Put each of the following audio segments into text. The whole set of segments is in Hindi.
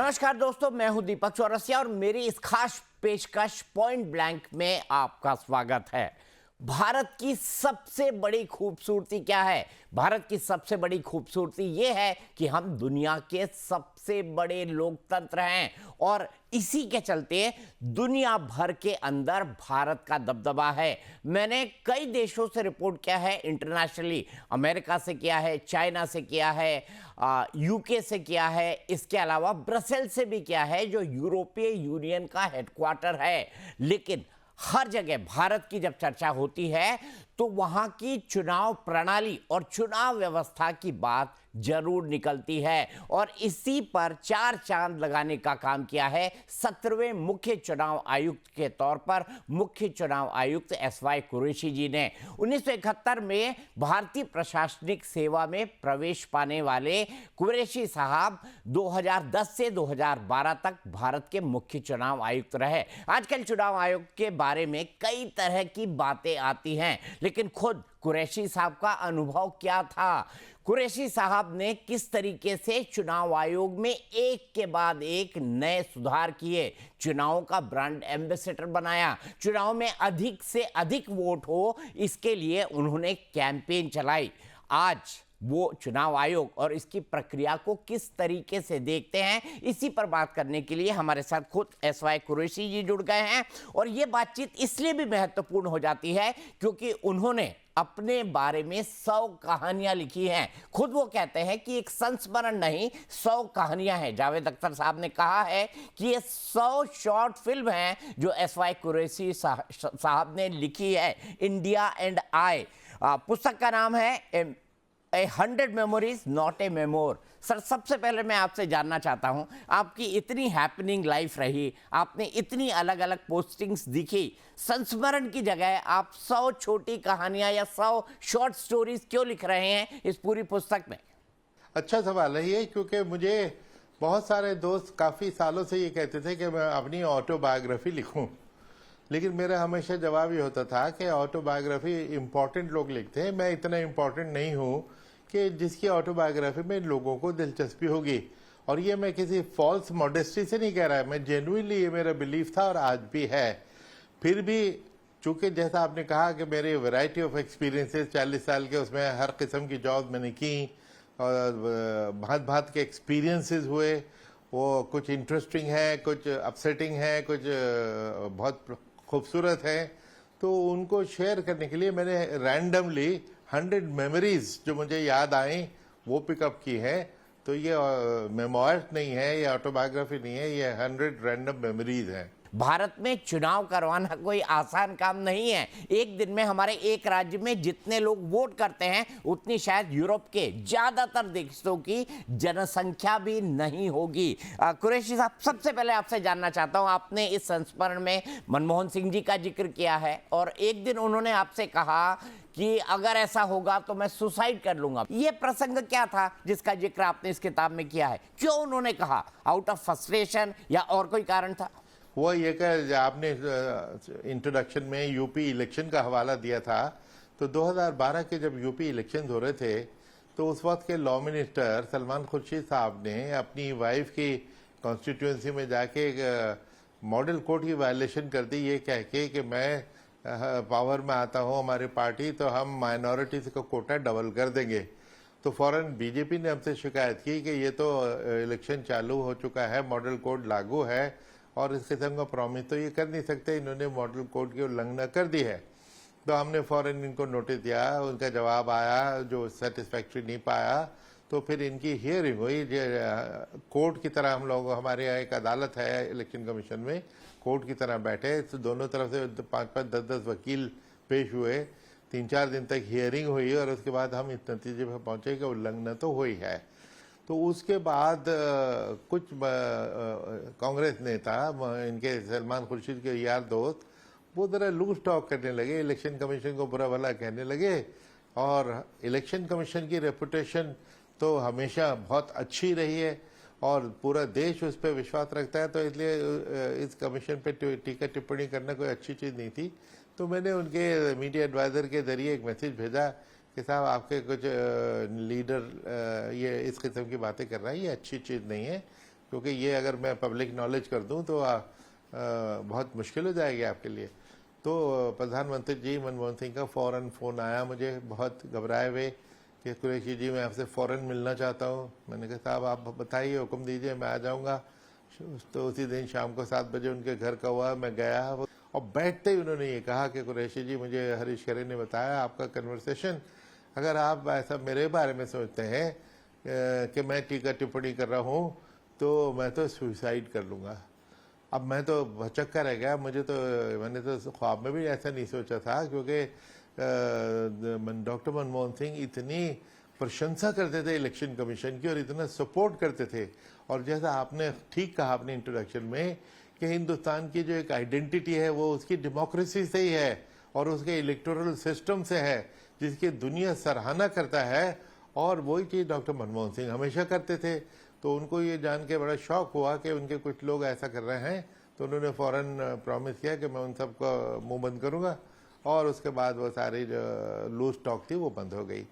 नमस्कार दोस्तों, मैं हूं दीपक चौरसिया और मेरी इस खास पेशकश पॉइंट ब्लैंक में आपका स्वागत है। भारत की सबसे बड़ी खूबसूरती क्या है? भारत की सबसे बड़ी खूबसूरती यह है कि हम दुनिया के सबसे बड़े लोकतंत्र हैं और इसी के चलते दुनिया भर के अंदर भारत का दबदबा है। मैंने कई देशों से रिपोर्ट किया है, इंटरनेशनली अमेरिका से किया है, चाइना से किया है, यूके से किया है, इसके अलावा ब्रसेल से भी किया है जो यूरोपीय यूनियन का हेडक्वार्टर है। लेकिन हर जगह भारत की जब चर्चा होती है तो वहां की चुनाव प्रणाली और चुनाव व्यवस्था की बात जरूर निकलती है और इसी पर चार चांद लगाने का काम किया है 17वें मुख्य चुनाव आयुक्त के तौर पर मुख्य चुनाव आयुक्त एसवाई कुरैशी जी ने। 1971 में भारतीय प्रशासनिक सेवा में प्रवेश पाने वाले कुरैशी साहब 2010 से 2012 तक भारत के मुख्य चुनाव आयुक्त रहे। आजकल चुनाव आयोग के बारे में कई तरह की बातें आती हैं, लेकिन खुद कुरैशी साहब का अनुभव क्या था? कुरैशी साहब ने किस तरीके से चुनाव आयोग में एक के बाद एक नए सुधार किए, चुनावों का ब्रांड एम्बेसडर बनाया, चुनाव में अधिक से अधिक वोट हो इसके लिए उन्होंने कैंपेन चलाई। आज वो चुनाव आयोग और इसकी प्रक्रिया को किस तरीके से देखते हैं, इसी पर बात करने के लिए हमारे साथ खुद एसवाई कुरैशी जी जुड़ गए हैं। और ये बातचीत इसलिए भी महत्वपूर्ण हो जाती है क्योंकि उन्होंने अपने बारे में 100 कहानियां लिखी हैं। खुद वो कहते हैं कि एक संस्मरण नहीं, 100 कहानियां हैं। जावेद अख्तर साहब ने कहा है कि ये 100 शॉर्ट फिल्म हैं जो एसवाई कुरैशी साहब ने लिखी है। इंडिया एंड आई पुस्तक का नाम है A 100 Memories Not a Memoir। Sir, सबसे पहले मैं आपसे जानना चाहता हूं, आपकी इतनी हैपनिंग लाइफ रही, आपने इतनी अलग अलग पोस्टिंग्स दिखी, संस्मरण की जगह आप 100 छोटी कहानियां या 100 शॉर्ट स्टोरीज क्यों लिख रहे हैं इस पूरी पुस्तक में? अच्छा सवाल है ये, क्योंकि मुझे बहुत सारे दोस्त काफ़ी सालों से ये कहते थे कि मैं अपनी ऑटोबायोग्राफी लिखूं, लेकिन मेरा हमेशा जवाब ये होता था कि ऑटोबायोग्राफी इम्पोर्टेंट लोग लिखते हैं, मैं इतना इम्पोर्टेंट नहीं हूँ कि जिसकी ऑटोबायोग्राफी में लोगों को दिलचस्पी होगी। और ये मैं किसी फॉल्स मॉडेस्टी से नहीं कह रहा है, मैं जेन्युइनली ये मेरा बिलीफ था और आज भी है। फिर भी चूंकि जैसा आपने कहा कि मेरे वैरायटी ऑफ एक्सपीरियंसेस 40 साल के, उसमें हर किस्म की जॉब मैंने की और भांत भांत के एक्सपीरियंसेस हुए। वो कुछ इंटरेस्टिंग है, कुछ अपसेटिंग है, कुछ बहुत खूबसूरत है, तो उनको शेयर करने के लिए मैंने रैंडमली 100 मेमोरीज जो मुझे याद आई वो पिकअप की है। तो ये मेमोइर नहीं है, ये ऑटोबायोग्राफी नहीं है, ये 100 रैंडम मेमोरीज हैं। भारत में चुनाव करवाना कोई आसान काम नहीं है। एक दिन में हमारे एक राज्य में जितने लोग वोट करते हैं उतनी शायद यूरोप के ज्यादातर देशों की जनसंख्या भी नहीं होगी। कुरैशी साहब, सबसे पहले आपसे जानना चाहता हूं, आपने इस संस्मरण में मनमोहन सिंह जी का जिक्र किया है और एक दिन उन्होंने आपसे कहा कि अगर ऐसा होगा तो मैं सुसाइड कर लूंगा। ये प्रसंग क्या था जिसका जिक्र आपने इस किताब में किया है? क्यों उन्होंने कहा? आउट ऑफ फ्रस्ट्रेशन या और कोई कारण था? वो ये कि आपने इंट्रोडक्शन में यूपी इलेक्शन का हवाला दिया था, तो 2012 के जब यूपी इलेक्शन हो रहे थे तो उस वक्त के लॉ मिनिस्टर सलमान खुर्शीद साहब ने अपनी वाइफ की कॉन्स्टिट्यूंसी में जाके एक मॉडल कोड की वायलेशन कर दी, ये कह के कि मैं पावर में आता हूँ हमारी पार्टी तो हम माइनॉरिटीज का कोटा डबल कर देंगे। तो फौरन बीजेपी ने हमसे शिकायत की कि ये तो इलेक्शन चालू हो चुका है, मॉडल कोड लागू है और इस किस्म का प्रॉमिस तो ये कर नहीं सकते, इन्होंने मॉडल कोड की उल्लंघना कर दी है। तो हमने फौरन इनको नोटिस दिया, उनका जवाब आया जो सेटिस्फैक्ट्री नहीं पाया, तो फिर इनकी हियरिंग हुई। कोर्ट की तरह हम लोग, हमारे यहाँ एक अदालत है इलेक्शन कमीशन में, कोर्ट की तरह बैठे, तो दोनों तरफ से 5-5, 10-10 वकील पेश हुए, 3-4 दिन तक हियरिंग हुई और उसके बाद हम इस नतीजे पर पहुंचे कि उल्लंघना तो हुई है। तो उसके बाद कुछ कांग्रेस नेता, इनके सलमान खुर्शीद के यार दोस्त, वो ज़रा लूज टॉक करने लगे, इलेक्शन कमीशन को बुरा भला कहने लगे। और इलेक्शन कमीशन की रेपुटेशन तो हमेशा बहुत अच्छी रही है और पूरा देश उस पर विश्वास रखता है, तो इसलिए इस कमीशन पे टीका टिप्पणी करना कोई अच्छी चीज़ नहीं थी। तो मैंने उनके मीडिया एडवाइज़र के ज़रिए एक मैसेज भेजा कि साहब आपके कुछ लीडर ये इस किस्म की बातें कर रहा है, ये अच्छी चीज़ नहीं है, क्योंकि ये अगर मैं पब्लिक नॉलेज कर दूं तो बहुत मुश्किल हो जाएगी आपके लिए। तो प्रधानमंत्री जी मनमोहन सिंह का फौरन फ़ोन आया मुझे, बहुत घबराए हुए, कि कुरैशी जी मैं आपसे फ़ौरन मिलना चाहता हूँ। मैंने कहा साहब आप बताइए, हुक्म दीजिए, मैं आ जाऊँगा। तो उसी दिन शाम को 7 बजे उनके घर का हुआ, मैं गया और बैठते ही उन्होंने ये कहा कि कुरैशी जी मुझे हरीश खरे ने बताया आपका कन्वर्सेशन, अगर आप ऐसा मेरे बारे में सोचते हैं कि मैं टीका टिप्पणी कर रहा हूँ तो मैं तो सुसाइड कर लूँगा। अब मैं तो भचक्का रह गया, मैंने तो ख्वाब में भी ऐसा नहीं सोचा था, क्योंकि डॉक्टर मनमोहन सिंह इतनी प्रशंसा करते थे इलेक्शन कमीशन की और इतना सपोर्ट करते थे। और जैसा आपने ठीक कहा अपने इंट्रोडक्शन में कि हिंदुस्तान की जो एक आइडेंटिटी है वो उसकी डेमोक्रेसी से ही है और उसके इलेक्टोरल सिस्टम से है, जिसकी दुनिया सराहना करता है। और वही चीज़ डॉक्टर मनमोहन सिंह हमेशा करते थे। तो उनको ये जान के बड़ा शौक हुआ कि उनके कुछ लोग ऐसा कर रहे हैं, तो उन्होंने फ़ौरन प्रॉमिस किया कि मैं उन सबका मुंह बंद करूंगा। और उसके बाद वो सारी जो लूज टॉक थी वो बंद हो गई।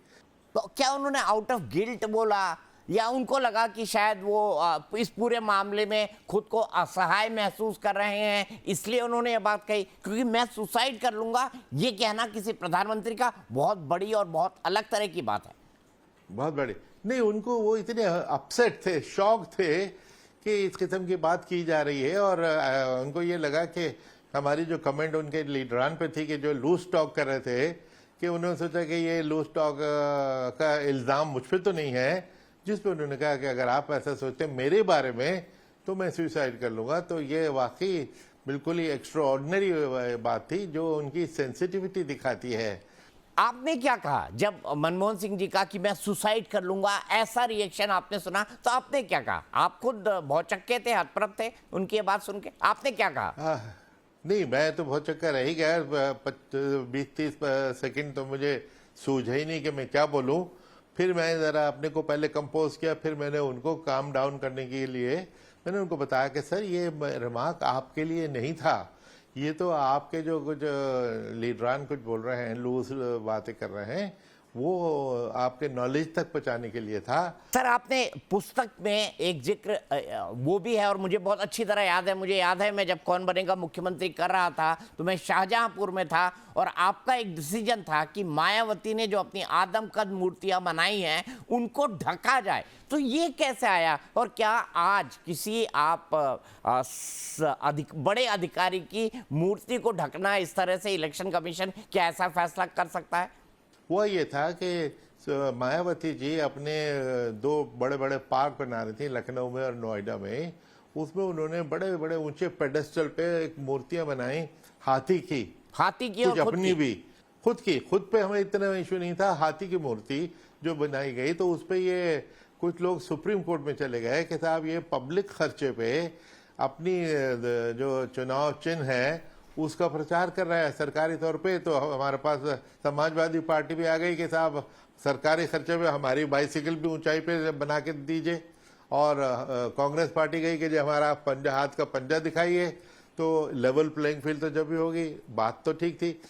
तो क्या उन्होंने आउट ऑफ गिल्ट बोला, या उनको लगा कि शायद वो इस पूरे मामले में खुद को असहाय महसूस कर रहे हैं इसलिए उन्होंने ये बात कही? क्योंकि मैं सुसाइड कर लूंगा, ये कहना किसी प्रधानमंत्री का बहुत बड़ी और बहुत अलग तरह की बात है। बहुत बड़ी नहीं, उनको वो इतने अपसेट थे, शॉक थे कि इस किस्म की बात की जा रही है। और उनको ये लगा कि हमारी जो कमेंट उनके लीडरान पे थी कि जो लूज टॉक कर रहे थे, कि उन्होंने सोचा कि ये लूज टॉक का इल्ज़ाम मुझ पर तो नहीं है, जिस पे उन्होंने कहा कि अगर आप ऐसा सोचते हैं मेरे बारे में तो मैं सुसाइड कर लूँगा। तो ये वाकई बिल्कुल ही एक्स्ट्राऑर्डिनरी बात थी जो उनकी सेंसिटिविटी दिखाती है। आपने क्या कहा जब मनमोहन सिंह जी का कि मैं सुसाइड कर लूंगा, ऐसा रिएक्शन आपने सुना तो आपने क्या कहा? आप खुद बहुत चक्के थे, हतप्रभ थे उनकी ये बात सुन के, आपने क्या कहा? नहीं, मैं तो बहुत चक्कर रह ही गया। 20-30 सेकंड तो मुझे सूझा ही नहीं कि मैं क्या बोलूं। फिर मैं ज़रा अपने को पहले कंपोज किया, फिर मैंने उनको काम डाउन करने के लिए मैंने उनको बताया कि सर ये रिमार्क आपके लिए नहीं था, ये तो आपके जो कुछ लीडरान कुछ बोल रहे हैं, लूज बातें कर रहे हैं, वो आपके नॉलेज तक पहुंचाने के लिए था। सर आपने पुस्तक में एक जिक्र वो भी है और मुझे बहुत अच्छी तरह याद है, मुझे याद है मैं जब कौन बनेगा मुख्यमंत्री कर रहा था तो मैं शाहजहांपुर में था और आपका एक डिसीजन था कि मायावती ने जो अपनी आदमकद मूर्तियां बनाई हैं उनको ढका जाए। तो ये कैसे आया और क्या आज किसी आप बड़े अधिकारी की मूर्ति को ढकना इस तरह से इलेक्शन कमीशन क्या ऐसा फैसला कर सकता है? वो ये था कि मायावती जी अपने 2 बड़े बड़े पार्क बना रही थी लखनऊ में और नोएडा में। उसमें उन्होंने बड़े बड़े ऊंचे पेडेस्टल पे एक मूर्तियां बनाई, हाथी की और अपनी भी खुद पे हमें इतना इशू नहीं था। हाथी की मूर्ति जो बनाई गई, तो उस पे ये कुछ लोग सुप्रीम कोर्ट में चले गए कि साहब ये पब्लिक खर्चे पे अपनी जो चुनाव चिन्ह है उसका प्रचार कर रहा है सरकारी तौर पे। तो हमारे पास समाजवादी पार्टी भी आ गई कि साहब सरकारी खर्चे पे हमारी बाइसिकल भी ऊंचाई पे बना के दीजिए। और कांग्रेस पार्टी गई कि जो हमारा पंजा, हाथ का पंजा दिखाइए। तो लेवल प्लेइंग फील्ड तो जब भी होगी, बात तो ठीक थी।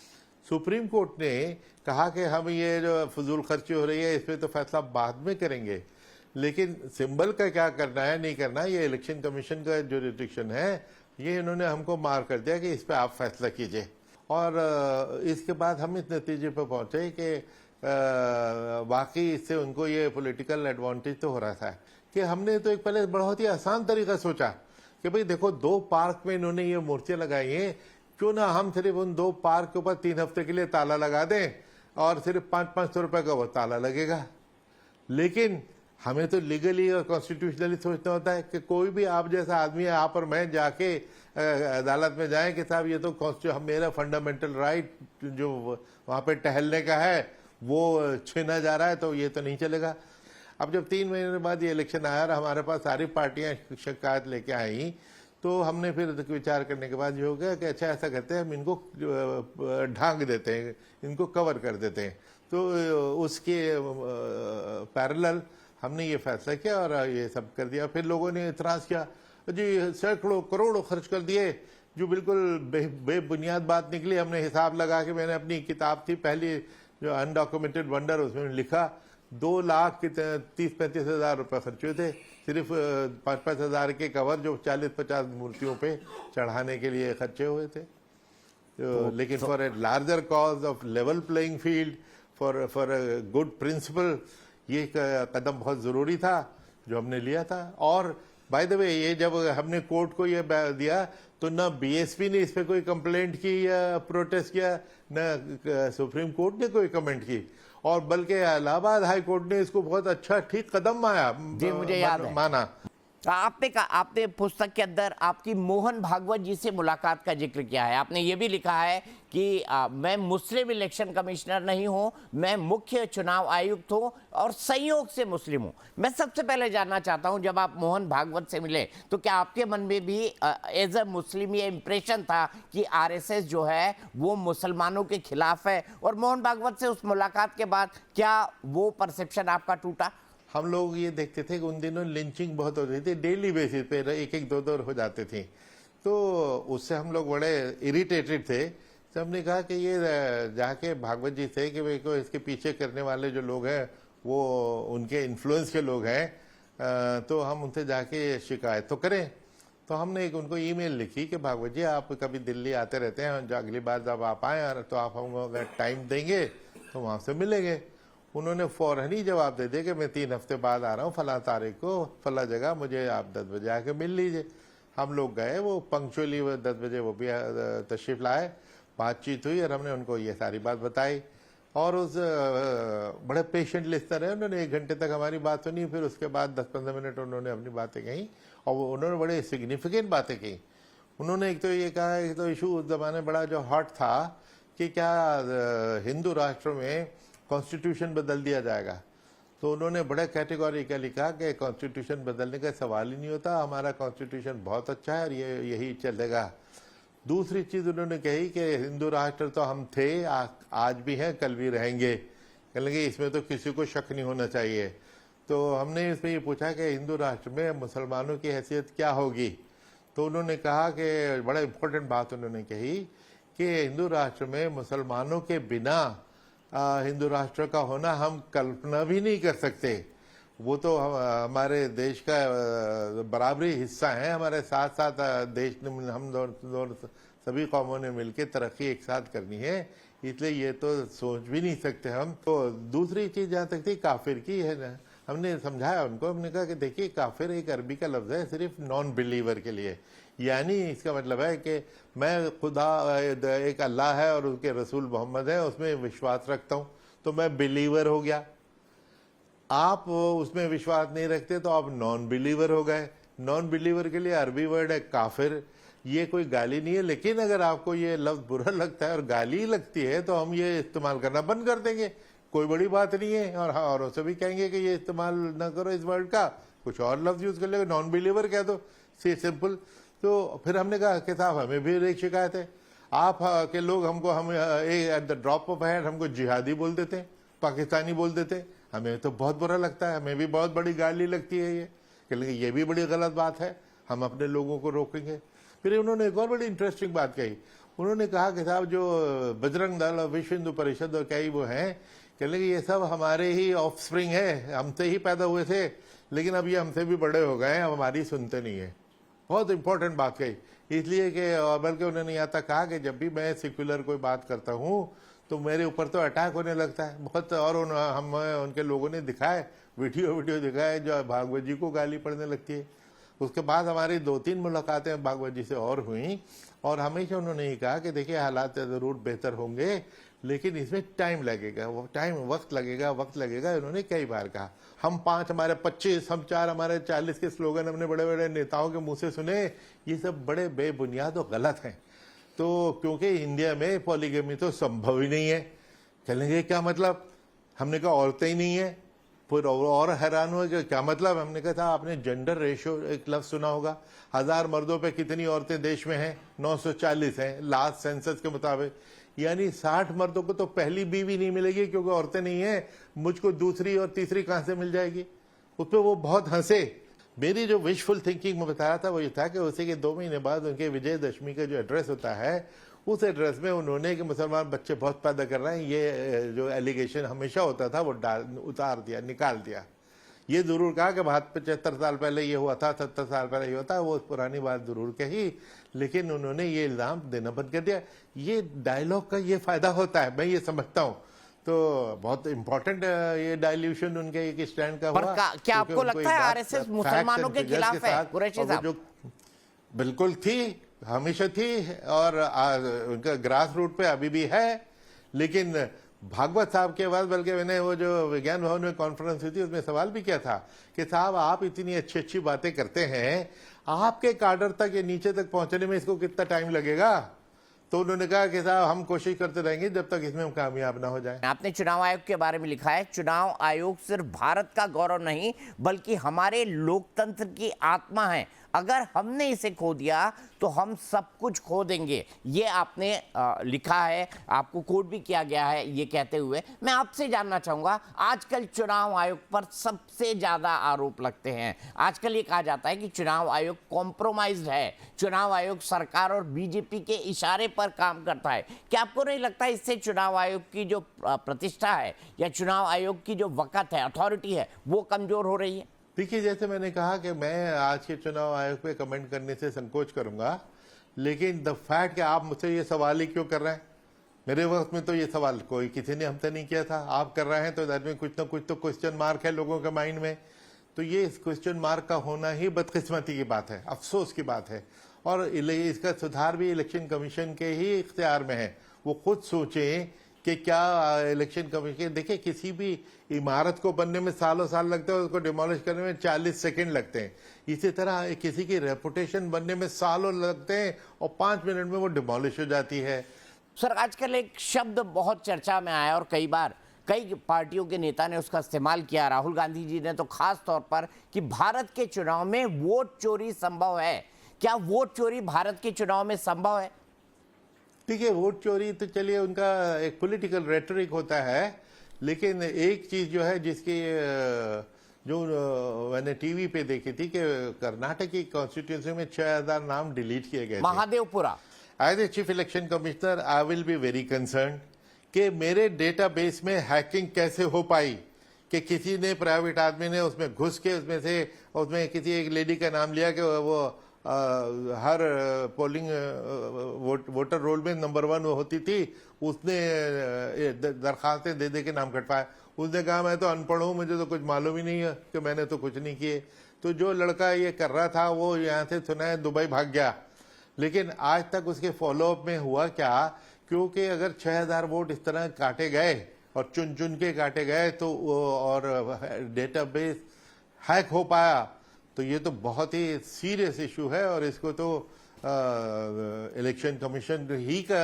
सुप्रीम कोर्ट ने कहा कि हम ये जो फजूल खर्ची हो रही है इस पर तो फैसला बाद में करेंगे, लेकिन सिंबल का क्या करना है नहीं करना ये इलेक्शन कमीशन का जुरिडिक्शन है, ये इन्होंने हमको मार कर दिया कि इस पे आप फैसला कीजिए। और इसके बाद हम इस नतीजे पर पहुंचे कि वाकई इससे उनको ये पॉलिटिकल एडवांटेज तो हो रहा था कि हमने तो एक पहले बहुत ही आसान तरीका सोचा कि भाई देखो 2 पार्क में इन्होंने ये मूर्तियां लगाई हैं, क्यों ना हम सिर्फ उन 2 पार्क के ऊपर 3 हफ्ते के लिए ताला लगा दें और सिर्फ 500 रुपए का वो ताला लगेगा। लेकिन हमें तो लीगली और कॉन्स्टिट्यूशनली सोचना होता है कि कोई भी आप जैसा आदमी है, आप और मैं जाके अदालत में जाएं कि साहब ये तो मेरा फंडामेंटल राइट जो वहाँ पे टहलने का है वो छीना जा रहा है, तो ये तो नहीं चलेगा। अब जब 3 महीने बाद ये इलेक्शन आया और हमारे पास सारी पार्टियां शिकायत लेके आई, तो हमने फिर विचार करने के बाद ये हो गया कि अच्छा ऐसा करते हैं, हम इनको ढांक देते हैं, इनको कवर कर देते हैं। तो उसके पैरेलल हमने ये फैसला किया और ये सब कर दिया। फिर लोगों ने इतराज़ किया, जी सैकड़ों करोड़ों खर्च कर दिए, जो बिल्कुल बेबुनियाद बात निकली। हमने हिसाब लगा के, मैंने अपनी किताब थी पहली जो अनडॉक्यूमेंटेड वंडर, उसमें लिखा 2,30,35,000 रुपये खर्च हुए थे सिर्फ 5-5 हजार के कवर जो 40-50 मूर्तियों पे चढ़ाने के लिए खर्चे हुए थे। लेकिन for a larger cause of level playing field, for a good principle, ये कदम बहुत जरूरी था जो हमने लिया था। और बाय द वे, ये जब हमने कोर्ट को ये दिया तो ना बीएसपी ने इस पे कोई कंप्लेंट की या प्रोटेस्ट किया, न सुप्रीम कोर्ट ने कोई कमेंट की, और बल्कि इलाहाबाद हाई कोर्ट ने इसको बहुत अच्छा ठीक कदम जी, मुझे याद है। माना। आपने पुस्तक के अंदर आपकी मोहन भागवत जी से मुलाकात का जिक्र किया है। आपने ये भी लिखा है कि मैं मुस्लिम इलेक्शन कमिश्नर नहीं हूं, मैं मुख्य चुनाव आयुक्त हूं और संयोग से मुस्लिम हूं। मैं सबसे पहले जानना चाहता हूं, जब आप मोहन भागवत से मिले तो क्या आपके मन में भी एज अ मुस्लिम ये इंप्रेशन था कि आरएसएस जो है वो मुसलमानों के खिलाफ है? और मोहन भागवत से उस मुलाकात के बाद क्या वो परसेप्शन आपका टूटा? हम लोग ये देखते थे कि उन दिनों लिंचिंग बहुत होती थी, डेली बेसिस पे 1-1, 2-2 हो जाते थे, तो उससे हम लोग बड़े इरिटेटेड थे। तो हमने कहा कि ये जाके भागवत जी थे कि भाई को इसके पीछे करने वाले जो लोग हैं वो उनके इन्फ्लुएंस के लोग हैं, तो हम उनसे जाके शिकायत तो करें। तो हमने उनको ईमेल लिखी कि भागवत जी आप कभी दिल्ली आते रहते हैं, जो अगली बार जब आप आए तो आप हमको अगर टाइम देंगे तो वहाँ से मिलेंगे। उन्होंने फौरन ही जवाब दे दिया कि मैं 3 हफ्ते बाद आ रहा हूँ, फला तारीख को फला जगह, मुझे आप 10 बजे आके मिल लीजिए। हम लोग गए, वो पंक्चुअली 10 बजे वो भी तशरीफ लाए, बातचीत हुई और हमने उनको ये सारी बात बताई। और उस बड़े पेशेंट लिस्टर है, उन्होंने 1 घंटे तक हमारी बात सुनी। फिर उसके बाद 10-15 मिनट उन्होंने अपनी बातें कही और उन्होंने बड़े सिग्निफिकेंट बातें की। उन्होंने एक तो ये कहा, एक तो इशू उस जमाने बड़ा जो हॉट था कि क्या हिंदू राष्ट्र में कॉन्स्टिट्यूशन बदल दिया जाएगा। तो उन्होंने बड़े कैटेगोरिकली कहा कि कॉन्स्टिट्यूशन बदलने का सवाल ही नहीं होता, हमारा कॉन्स्टिट्यूशन बहुत अच्छा है और ये यही चलेगा। दूसरी चीज उन्होंने कही कि हिंदू राष्ट्र तो हम थे, आज भी हैं, कल भी रहेंगे, कहेंगे इसमें तो किसी को शक नहीं होना चाहिए। तो हमने इसमें ये पूछा कि हिंदू राष्ट्र में मुसलमानों की हैसियत क्या होगी। तो उन्होंने कहा कि बड़ा इंपॉर्टेंट बात उन्होंने कही कि हिंदू राष्ट्र में मुसलमानों के बिना हिंदू राष्ट्र का होना हम कल्पना भी नहीं कर सकते। वो तो हमारे देश का बराबरी हिस्सा है, हमारे साथ साथ देश ने, हम दोनों सभी कौमों ने मिलकर तरक्की एक साथ करनी है, इसलिए ये तो सोच भी नहीं सकते हम। तो दूसरी चीज जहाँ तक थी काफिर की है ना, हमने समझाया उनको, हमने कहा कि देखिए काफिर एक अरबी का लफ्ज है सिर्फ नॉन बिलीवर के लिए, यानी इसका मतलब है कि मैं खुदा एक अल्लाह है और उसके रसूल मोहम्मद है उसमें विश्वास रखता हूं तो मैं बिलीवर हो गया। आप उसमें विश्वास नहीं रखते तो आप नॉन बिलीवर हो गए। नॉन बिलीवर के लिए अरबी वर्ड है काफिर। ये कोई गाली नहीं है, लेकिन अगर आपको ये लफ्ज बुरा लगता है और गाली लगती है तो हम ये इस्तेमाल करना बंद कर देंगे, कोई बड़ी बात नहीं है। और हाँ, औरों से भी कहेंगे कि ये इस्तेमाल ना करो इस वर्ड का, कुछ और लफ्ज यूज कर लेगा, नॉन बिलीवर कह दो, सिंपल। तो फिर हमने कहा कि साहब हमें भी एक शिकायत है, आप के लोग हमको हम at the drop of hand हमको जिहादी बोल देते हैं, पाकिस्तानी बोल देते हैं, हमें तो बहुत बुरा लगता है, हमें भी बहुत बड़ी गाली लगती है ये भी बड़ी गलत बात है, हम अपने लोगों को रोकेंगे। फिर उन्होंने एक और बड़ी इंटरेस्टिंग बात कही, उन्होंने कहा कि साहब जो बजरंग दल और विश्व हिंदू परिषद और क्या ही वो हैं, कहने ये सब हमारे ही ऑफ स्प्रिंग है, हमसे ही पैदा हुए थे, लेकिन अब ये हमसे भी बड़े हो गए हैं, अब हमारी सुनते नहीं है। बहुत इंपॉर्टेंट बात कही, इसलिए कि बल्कि उन्होंने यहाँ तक कहा कि जब भी मैं सेक्युलर कोई बात करता हूँ तो मेरे ऊपर तो अटैक होने लगता है बहुत। और हम उनके लोगों ने दिखाए, वीडियो दिखाए जो भागवत जी को गाली पड़ने लगती है। उसके बाद हमारी 2-3 मुलाकातें भागवत जी से और हुई और हमेशा उन्होंने ही कहा कि देखिए हालात जरूर बेहतर होंगे लेकिन इसमें टाइम लगेगा, वो टाइम वक्त लगेगा। उन्होंने कई बार कहा। हम 5 हमारे 25, हम 4 हमारे 40 के स्लोगन हमने बड़े बड़े नेताओं के मुंह से सुने, ये सब बड़े बेबुनियाद और गलत हैं। तो क्योंकि इंडिया में पॉलीगमी तो संभव ही नहीं है। चलेंगे क्या मतलब, हमने कहा औरतें ही नहीं है। फिर और हैरान हुए कि क्या मतलब, हमने कहा था आपने जेंडर रेशियो एक लफ्ज सुना होगा, 1000 मर्दों पे कितनी औरतें देश में हैं, 940 हैं लास्ट सेंसस के मुताबिक, यानी 60 मर्दों को तो पहली बीवी नहीं मिलेगी क्योंकि औरतें नहीं है, मुझको दूसरी और तीसरी कहां से मिल जाएगी। उस पर वो बहुत हंसे। मेरी जो विशफुल थिंकिंग में बता रहा था वो ये था कि उसी के 2 महीने बाद उनके विजयदशमी का जो एड्रेस होता है उस एड्रेस में उन्होंने कि मुसलमान बच्चे बहुत पैदा कर रहे हैं, ये जो एलिगेशन हमेशा होता था वो उतार दिया, निकाल दिया। ये जरूर कहा कि 75 साल पहले ये हुआ था, 70 साल पहले ये हुआ था, वो पुरानी बात जरूर कही, लेकिन उन्होंने ये इल्जाम देना बंद कर दिया। ये डायलॉग का ये फायदा होता है, मैं ये समझता हूँ। तो बहुत इंपॉर्टेंट ये डाइल्यूशन उनके एक स्टैंड का पर हुआ। क्या आपको लगता है आरएसएस मुसलमानों के खिलाफ है कुरैशी साहब? जो बिल्कुल थी, हमेशा थी, और उनका ग्रास रूट पे अभी भी है। लेकिन भागवत साहब के बाद, बल्कि मैंने वो जो विज्ञान भवन में कॉन्फ्रेंस हुई थी उसमें सवाल भी किया था कि साहब आप इतनी अच्छी अच्छी बातें करते हैं, आपके काडर तक या नीचे तक पहुंचने में इसको कितना टाइम लगेगा? तो उन्होंने कहा कि साहब हम कोशिश करते रहेंगे जब तक इसमें हम कामयाब ना हो जाए। आपने चुनाव आयोग के बारे में लिखा है, चुनाव आयोग सिर्फ भारत का गौरव नहीं बल्कि हमारे लोकतंत्र की आत्मा है। अगर हमने इसे खो दिया तो हम सब कुछ खो देंगे। ये आपने लिखा है, आपको कोट भी किया गया है। ये कहते हुए मैं आपसे जानना चाहूंगा, आजकल चुनाव आयोग पर सबसे ज्यादा आरोप लगते हैं। आजकल ये कहा जाता है कि चुनाव आयोग कॉम्प्रोमाइज्ड है, चुनाव आयोग सरकार और बीजेपी के इशारे पर काम करता है। क्या आपको नहीं लगता इससे चुनाव आयोग की जो प्रतिष्ठा है या चुनाव आयोग की जो वक़्त है, अथॉरिटी है, वो कमजोर हो रही है? देखिए, जैसे मैंने कहा कि मैं आज के चुनाव आयोग पे कमेंट करने से संकोच करूंगा, लेकिन द फैक्ट कि आप मुझसे ये सवाल ही क्यों कर रहे हैं? मेरे वक्त में तो ये सवाल कोई किसी ने हमसे नहीं किया था, आप कर रहे हैं, तो दैट में कुछ ना कुछ तो क्वेश्चन मार्क है लोगों के माइंड में। तो ये इस क्वेश्चन मार्क का होना ही बदकिस्मती की बात है, अफसोस की बात है। और इसका सुधार भी इलेक्शन कमीशन के ही इख्तियार में है। वो खुद सोचें कि क्या इलेक्शन कमीशन, देखिए किसी भी इमारत को बनने में सालों साल लगते हैं, उसको डिमोलिश करने में 40 सेकंड लगते हैं। इसी तरह किसी की रेपुटेशन बनने में सालों लगते हैं और 5 मिनट में वो डिमोलिश हो जाती है। सर, आजकल एक शब्द बहुत चर्चा में आया और कई बार कई पार्टियों के नेता ने उसका इस्तेमाल किया, राहुल गांधी जी ने तो खास तौर पर, कि भारत के चुनाव में वोट चोरी संभव है। क्या वोट चोरी भारत के चुनाव में संभव है? देखिए, वोट चोरी तो चलिए उनका एक पॉलिटिकल रेटरिक होता है, लेकिन एक चीज जो है जिसकी जो मैंने टीवी पे देखी थी कि कर्नाटक की कॉन्स्टिट्यूंसी में 6000 नाम डिलीट किए गए थे। Mahadevapura. As a chief election commissioner I will be very concern कि मेरे डेटाबेस में हैकिंग कैसे हो पाई, कि किसी ने, प्राइवेट आदमी ने उसमें घुस के उसमें किसी एक लेडी का नाम लिया कि वो हर पोलिंग वोटर रोल में नंबर 1 होती थी, उसने दरखास्तें दे के नाम कटवाया। उसने कहा मैं तो अनपढ़ हूँ, मुझे तो कुछ मालूम ही नहीं है, कि मैंने तो कुछ नहीं किए। तो जो लड़का ये कर रहा था वो यहाँ से सुना है दुबई भाग गया, लेकिन आज तक उसके फॉलोअप में हुआ क्या? क्योंकि अगर 6000 वोट इस तरह काटे गए और चुन चुन के काटे गए तो और डेटाबेस हैक हो पाया, तो ये तो बहुत ही सीरियस इशू है और इसको तो इलेक्शन कमीशन ही का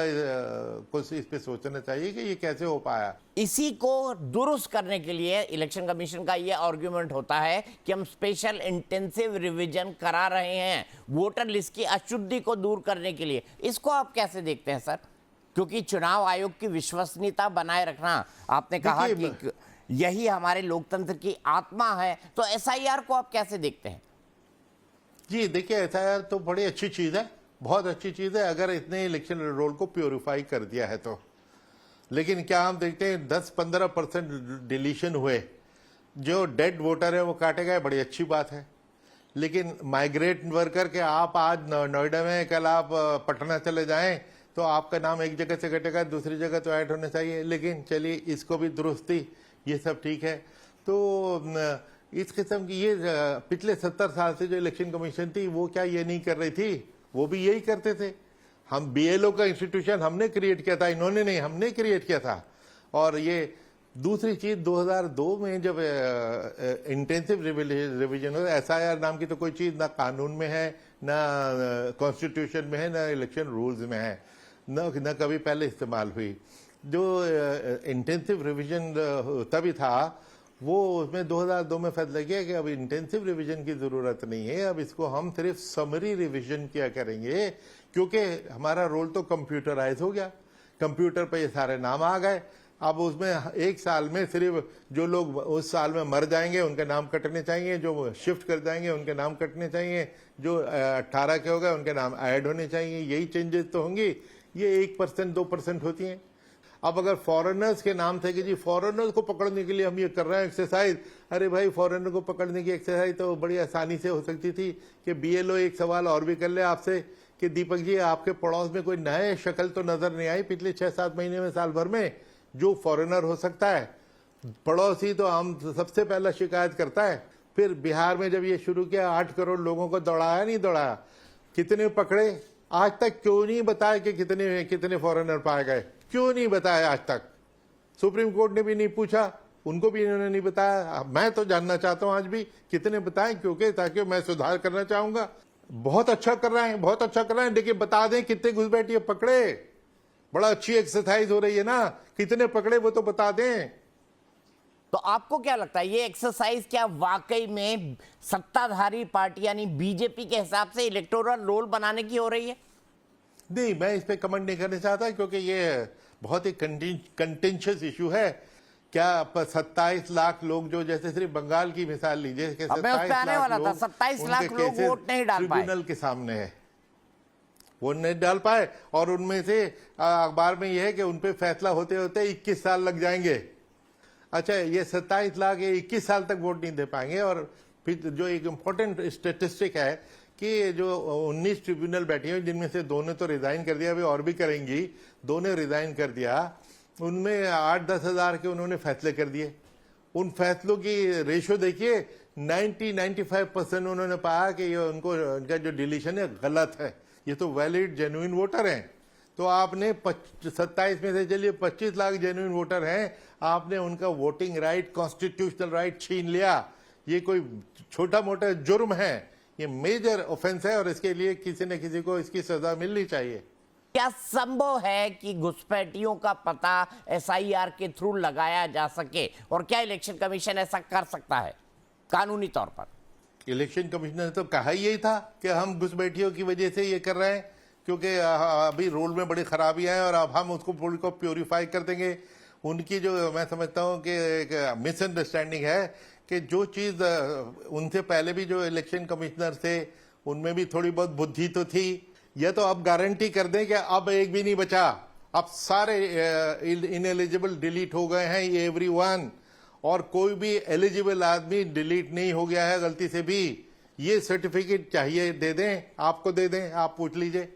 कुछ इस पे सोचना चाहिए कि ये कैसे हो पाया। इसी को दुरुस्त करने के लिए इलेक्शन कमीशन का ये आर्ग्यूमेंट होता है कि हम स्पेशल इंटेंसिव रिवीजन करा रहे हैं वोटर लिस्ट की अशुद्धि को दूर करने के लिए। इसको आप कैसे देखते हैं सर? क्योंकि चुनाव आयोग की विश्वसनीयता बनाए रखना, आपने कहा कि यही हमारे लोकतंत्र की आत्मा है, तो एसआईआर को आप कैसे देखते हैं? जी देखिए, एसआईआर तो बड़ी अच्छी चीज है, बहुत अच्छी चीज है अगर इतने इलेक्शन रोल को प्योरीफाई कर दिया है तो। लेकिन क्या हम देखते हैं 10-15% डिलीशन हुए, जो डेड वोटर है वो काटे गए, बड़ी अच्छी बात है। लेकिन माइग्रेट वर्कर के आप आज नोएडा में, कल आप पटना चले जाएं तो आपका नाम एक जगह से कटेगा, दूसरी जगह तो ऐड होने चाहिए। लेकिन चलिए इसको भी दुरुस्ती, ये सब ठीक है। तो इस किस्म की ये पिछले 70 साल से जो इलेक्शन कमीशन थी वो क्या ये नहीं कर रही थी? वो भी यही करते थे। हम बीएलओ का इंस्टीट्यूशन हमने क्रिएट किया था, इन्होंने नहीं, हमने क्रिएट किया था। और ये दूसरी चीज 2002 में जब इंटेंसिव रिवीजन हो, एसआईआर नाम की तो कोई चीज ना कानून में है, ना कॉन्स्टिट्यूशन में है, ना इलेक्शन रूल्स में है, न कभी पहले इस्तेमाल हुई। जो इंटेंसिव रिवीजन तभी था, वो उसमें 2002 में फैसला किया कि अब इंटेंसिव रिवीजन की जरूरत नहीं है, अब इसको हम सिर्फ समरी रिवीजन किया करेंगे, क्योंकि हमारा रोल तो कंप्यूटराइज हो गया, कंप्यूटर पे ये सारे नाम आ गए। अब उसमें एक साल में सिर्फ जो लोग उस साल में मर जाएंगे उनके नाम कटने चाहिए, जो शिफ्ट कर जाएंगे उनके नाम कटने चाहिए, जो 18 के हो गए उनके नाम ऐड होने चाहिए। यही चेंजेस तो होंगी, ये 1% 2% होती हैं। अब अगर फॉरेनर्स के नाम थे कि जी फॉरेनर्स को पकड़ने के लिए हम ये कर रहे हैं एक्सरसाइज, अरे भाई फॉरेनर को पकड़ने की एक्सरसाइज तो बड़ी आसानी से हो सकती थी कि बीएलओ एक सवाल और भी कर ले आपसे कि दीपक जी आपके पड़ोस में कोई नए शक्ल तो नजर नहीं आई पिछले 6-7 महीने में, साल भर में, जो फॉरेनर हो सकता है? पड़ोसी तो हम सबसे पहला शिकायत करता है। फिर बिहार में जब ये शुरू किया 8 करोड़ लोगों को दौड़ाया, नहीं दौड़ाया? कितने पकड़े? आज तक क्यों नहीं बताया कि कितने कितने फॉरेनर पाए गए? क्यों नहीं बताया आज तक? सुप्रीम कोर्ट ने भी नहीं पूछा, उनको भी इन्होंने नहीं बताया। मैं तो जानना चाहता हूं आज भी कितने बताएं, क्योंकि ताकि मैं सुधार करना चाहूंगा। बहुत अच्छा कर रहे हैं, बहुत अच्छा कर रहे हैं, लेकिन बता दें कितने घुसपैठिए पकड़े। बड़ा अच्छी एक्सरसाइज हो रही है ना, कितने पकड़े वो तो बता दें। तो आपको क्या लगता है ये एक्सरसाइज क्या वाकई में सत्ताधारी पार्टी यानी बीजेपी के हिसाब से इलेक्टोरल रोल बनाने की हो रही है? नहीं, मैं इस पे कमेंट नहीं करना चाहता क्योंकि ये बहुत ही कंटेंशियस इशू है। क्या 27 लाख लोग जो, जैसे सिर्फ बंगाल की मिसाल लीजिए कि 27 लाख लोग, 27 लाख लोग वोट नहीं डाल पाए, ट्रिब्यूनल के सामने है, वो नहीं डाल पाए। और उनमें से अखबार में यह है कि उन पे फैसला होते होते 21 साल लग जाएंगे। अच्छा, ये 27 लाख ये 21 साल तक वोट नहीं दे पाएंगे। और फिर जो एक इम्पोर्टेंट स्टेटिस्टिक है कि जो 19 ट्रिब्यूनल बैठी हुई, जिनमें से 2 ने तो रिजाइन कर दिया, अभी और भी करेंगी, 2 ने रिजाइन कर दिया, उनमें 8-10 हजार के उन्होंने फैसले कर दिए। उन फैसलों की रेशो देखिए, 90-95% उन्होंने पाया कि ये उनका जो डिलीशन है गलत है, ये तो वैलिड जेन्युइन वोटर हैं। तो आपने 27 में से चलिए 25 लाख जेन्युइन वोटर हैं, आपने उनका वोटिंग राइट, कॉन्स्टिट्यूशनल राइट छीन लिया। ये कोई छोटा मोटा जुर्म है, ये मेजर ऑफेंस है और इसके लिए किसी न किसी को इसकी सजा मिलनी चाहिए। क्या संभव है कि घुसपैठियों का पता एसआईआर के थ्रू लगाया जा सके, और क्या इलेक्शन कमीशन ऐसा कर सकता है कानूनी तौर पर? इलेक्शन कमीशन ने तो कहा ही यही था कि हम घुसपैठियों की वजह से ये कर रहे हैं, क्योंकि अभी रोल में बड़ी खराबियां हैं और अब हम उसको पूरी को प्योरीफाई कर देंगे। उनकी जो मैं समझता हूं कि एक मिसअंडरस्टैंडिंग है कि जो चीज उनसे पहले भी जो इलेक्शन कमिश्नर थे उनमें भी थोड़ी बहुत बुद्धि तो थी, ये तो अब गारंटी कर दें कि अब एक भी नहीं बचा, अब सारे इनएलिजिबल डिलीट हो गए हैं, ये एवरीवन, और कोई भी एलिजिबल आदमी डिलीट नहीं हो गया है गलती से भी। ये सर्टिफिकेट चाहिए, दे दें, आपको दे दें, आप पूछ लीजिए।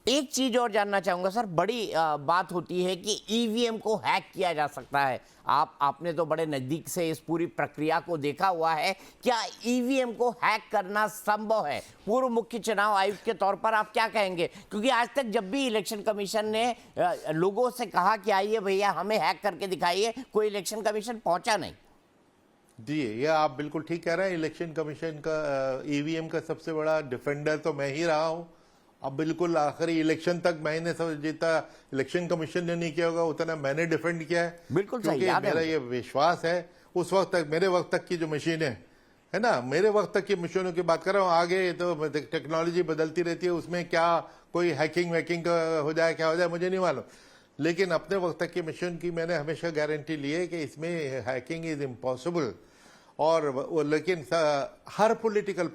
एक चीज और जानना चाहूंगा सर, बड़ी बात होती है कि ईवीएम को हैक किया जा सकता है। आपने तो बड़े नजदीक से इस पूरी प्रक्रिया को देखा हुआ है, क्या ईवीएम को हैक करना संभव है? पूर्व मुख्य चुनाव आयुक्त के तौर पर आप क्या कहेंगे, क्योंकि आज तक जब भी इलेक्शन कमीशन ने लोगों से कहा कि आइए भैया हमें हैक करके दिखाइए, कोई इलेक्शन कमीशन पहुंचा नहीं। जी, ये आप बिल्कुल ठीक कह रहे हैं। इलेक्शन कमीशन का ईवीएम का सबसे बड़ा डिफेंडर तो मैं ही रहा हूं। अब बिल्कुल आखिरी इलेक्शन तक मैंने समझ, जितना इलेक्शन कमीशन ने नहीं किया होगा उतना मैंने डिफेंड किया है। बिल्कुल सही, क्योंकि मेरा ये विश्वास है, उस वक्त तक, मेरे वक्त तक की जो मशीनें है ना, मेरे वक्त तक की मशीनों की बात कर रहा हूँ, आगे तो टेक्नोलॉजी बदलती रहती है, उसमें क्या कोई हैकिंग वैकिंग हो जाए, क्या हो जाए मुझे नहीं मालूम, लेकिन अपने वक्त तक की मशीन की मैंने हमेशा गारंटी ली है कि इसमें हैकिंग इज इम्पॉसिबल। और लेकिन हर पॉलिटिकल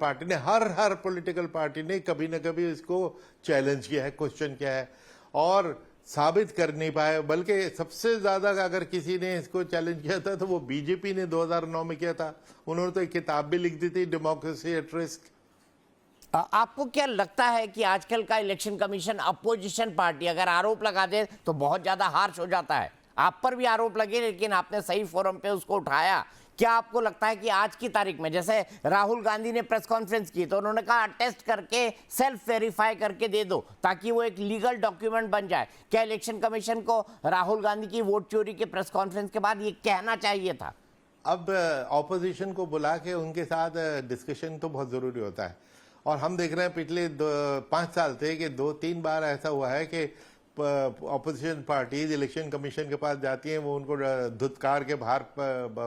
पार्टी ने कभी न कभी इसको चैलेंज किया है, क्वेश्चन किया है और साबित कर नहीं पाए। बल्कि सबसे ज्यादा अगर किसी ने इसको चैलेंज किया था तो वो बीजेपी ने 2009 में किया था। उन्होंने तो एक किताब भी लिख दी थी, डेमोक्रेसी एट रिस्क। आपको क्या लगता है कि आजकल का इलेक्शन कमीशन अपोजिशन पार्टी अगर आरोप लगा दे तो बहुत ज्यादा हार्श हो जाता है? आप पर भी आरोप लगे लेकिन आपने सही फोरम पे उसको उठाया। क्या आपको लगता है कि आज की तारीख में, जैसे राहुल गांधी ने प्रेस कॉन्फ्रेंस की तो उन्होंने कहा टेस्ट करके सेल्फ वेरीफाई करके दे दो ताकि वो एक लीगल डॉक्यूमेंट बन जाए, क्या इलेक्शन कमीशन को राहुल गांधी की वोट चोरी के प्रेस कॉन्फ्रेंस के बाद ये कहना चाहिए था? अब ऑपोजिशन को बुला के उनके साथ डिस्कशन तो बहुत जरूरी होता है और हम देख रहे हैं पिछले 5 साल से कि 2-3 बार ऐसा हुआ है कि ऑपोजिशन पार्टीज इलेक्शन कमीशन के पास जाती हैं, वो उनको धुतकार के बाहर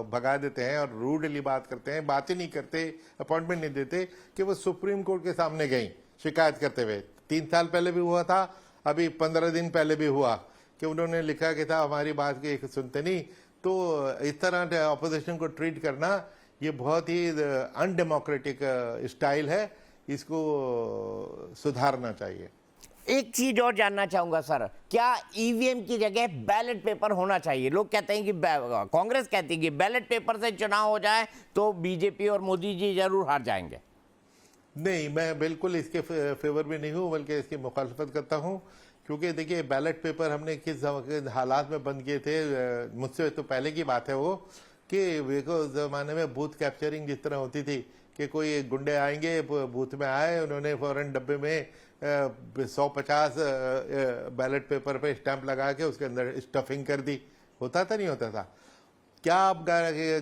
भगा देते हैं और रूडली बात करते हैं, बात ही नहीं करते, अपॉइंटमेंट नहीं देते कि वो सुप्रीम कोर्ट के सामने गई शिकायत करते हुए। 3 साल पहले भी हुआ था, अभी 15 दिन पहले भी हुआ कि उन्होंने लिखा कि था हमारी बात की सुनते नहीं। तो इस तरह ऑपोजिशन को ट्रीट करना ये बहुत ही अनडेमोक्रेटिक स्टाइल है, इसको सुधारना चाहिए। एक चीज और जानना चाहूंगा सर, क्या ईवीएम की जगह बैलेट पेपर होना चाहिए? लोग कहते हैं कि कांग्रेस कहती है कि बैलेट पेपर से चुनाव हो जाए तो बीजेपी और मोदी जी जरूर हार जाएंगे। नहीं, मैं बिल्कुल इसके फेवर में नहीं हूँ, बल्कि इसकी मुखालफत करता हूँ। क्योंकि देखिए, बैलेट पेपर हमने किस हालात में बंद किए थे, मुझसे तो पहले की बात है वो, कि देखो जमाने में बूथ कैप्चरिंग जिस तरह होती थी कि कोई गुंडे आएंगे, बूथ में आए, उन्होंने फौरन डब्बे में 150 बैलेट पेपर पे स्टैंप लगा के उसके अंदर स्टफिंग कर दी। होता था नहीं होता था? क्या आप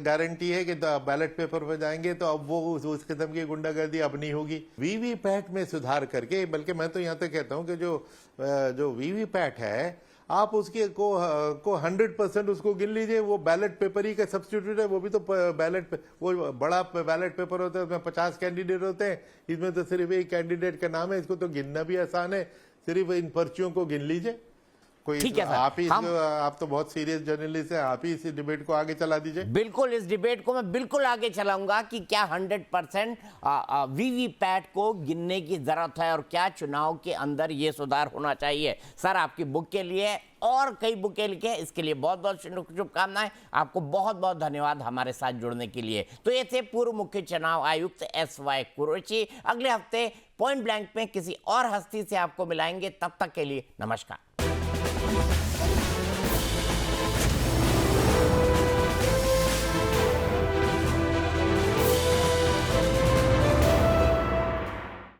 गारंटी है कि बैलेट पेपर पर जाएंगे तो अब वो उस किस्म की गुंडागर्दी अब नहीं होगी? वीवीपैट में सुधार करके, बल्कि मैं तो यहाँ तक कहता हूँ कि जो वीवीपैट है, आप उसके को 100% उसको गिन लीजिए, वो बैलेट पेपर ही का सब्स्टिट्यूट है। वो भी तो वो बड़ा बैलेट पेपर होता है, उसमें 50 कैंडिडेट होते हैं, इसमें तो सिर्फ एक कैंडिडेट का नाम है। इसको तो गिनना भी आसान है, सिर्फ इन पर्चियों को गिन लीजिए। कोई ठीक है सर, आप तो बहुत सीरियस जर्नलिस्ट हैं, आप ही इस डिबेट को आगे चला दीजिए। बिल्कुल, इस डिबेट को मैं बिल्कुल आगे चलाऊंगा कि क्या 100% वीवीपैट को गिनने की जरूरत है और क्या चुनाव के अंदर ये सुधार होना चाहिए। सर, आपकी बुक के लिए और कई बुकें लिखे, इसके लिए बहुत बहुत शुभकामनाएं। आपको बहुत बहुत धन्यवाद हमारे साथ जुड़ने के लिए। तो ये थे पूर्व मुख्य चुनाव आयुक्त SY कुरैशी। अगले हफ्ते पॉइंट ब्लैंक में किसी और हस्ती से आपको मिलाएंगे, तब तक के लिए नमस्कार।